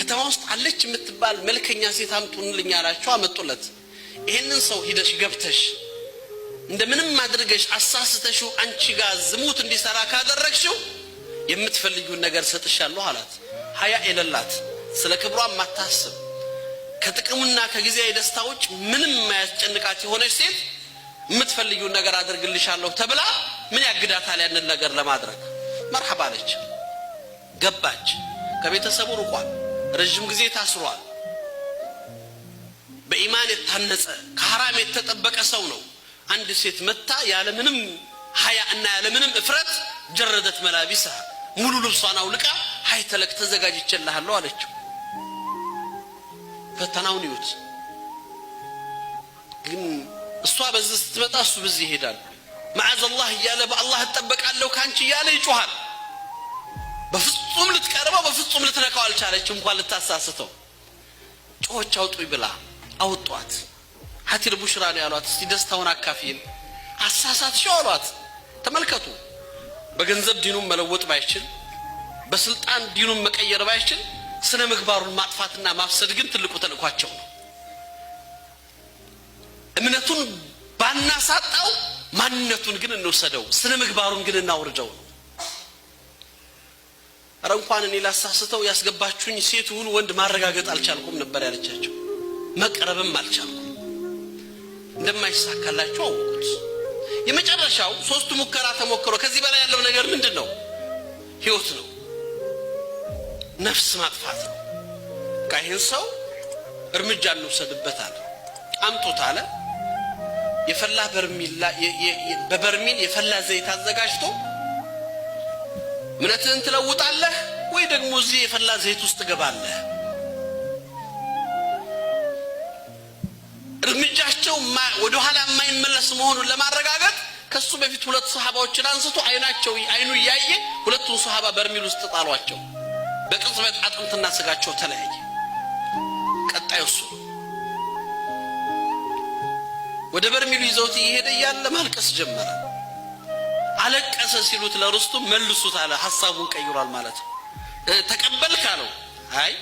ከተማ ውስጥ አለች የምትባል መልከኛ ሴት አምጡልኝ አላቸው። አመጡለት። ይሄንን ሰው ሂደሽ ገብተሽ እንደምንም ማድረግሽ አሳስተሽው አንቺ ጋር ዝሙት እንዲሰራ ካደረግሽው የምትፈልጊውን ነገር ሰጥሻለሁ አላት። ሀያ የሌላት ስለ ክብሯ ማታስብ ከጥቅሙና ከጊዜያዊ ደስታዎች ምንም የማያስጨንቃት የሆነች ሴት የምትፈልጊውን ነገር አድርግልሻለሁ ተብላ ምን ያግዳታል ያንን ነገር ለማድረግ? መርሐባ አለች። ገባች። ከቤተሰቡ ርቋል። ረጅም ጊዜ ታስሯል። በኢማን የታነጸ ከሐራም የተጠበቀ ሰው ነው። አንድ ሴት መታ ያለ ምንም ሀያ እና ያለ ምንም እፍረት ጀረደት መላቢሳ ሙሉ ልብሷን አውልቃ ሀይተለክ ተዘጋጅቼልሃለሁ አለችው። ፈተናውን ይዩት። ግን እሷ በዚህ ስትመጣ እሱ በዚህ ይሄዳል። ማዓዘላህ እያለ በአላህ እጠበቃለሁ ካንቺ እያለ ይጮሃል። በፍጹም ልትቀርበው በፍጹም ልትነካው አልቻለች። እንኳን ልታሳስተው ጮች አውጡኝ ብላ አውጧት። ሀቲል ቡሽራ ነው ያሏት። እስቲ ደስታውን አካፊን አሳሳትሽው አሏት። ተመልከቱ። በገንዘብ ዲኑን መለወጥ ባይችል በስልጣን ዲኑን መቀየር ባይችል ስነ ምግባሩን ማጥፋትና ማፍሰድ ግን ትልቁ ተልኳቸው ነው። እምነቱን ባናሳጣው ማንነቱን ግን እንወሰደው፣ ስነ ምግባሩን ግን እናውርደው። አረ እንኳን እኔ ላሳስተው ያስገባችሁኝ ሴቱን ወንድ ማረጋገጥ አልቻልኩም ነበር ያለቻቸው። መቅረብም አልቻልኩም። እንደማይሳካላቸው አወቁት። የመጨረሻው ሶስቱ ሙከራ ተሞክሮ ከዚህ በላይ ያለው ነገር ምንድነው? ህይወት ነው። ነፍስ ማጥፋት ነው። ካይን ሰው እርምጃ እንወሰድበታል። አምጡት አለ። የፈላ በበርሚል የፈላ ዘይት አዘጋጅቶ እምነትህን ትለውጣለህ ወይ ደግሞ እዚህ የፈላ ዘይት ውስጥ ገባለህ? እርምጃቸው ወደ ኋላ የማይመለስ መሆኑን ለማረጋገጥ ከሱ በፊት ሁለት ሱሐባዎችን አንስቶ አይኑ ያየ ሁለቱን ሱሐባ በርሚል ውስጥ ጣሏቸው። በቅጽበት አጥንትና ስጋቸው ተለያየ። ቀጣዩ እሱ ወደ በርሚሉ ይዘውት ይሄደ ያለ ማልቀስ ጀመረ። አለቀሰ። ሲሉት ለርስቱ መልሱት አለ። ሐሳቡን ቀይሯል ማለት ነው። ተቀበልክ አለው። አይ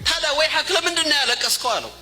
ታዲያ ወይ ሐክ ለምንድን ነው ያለቀስከው አለው።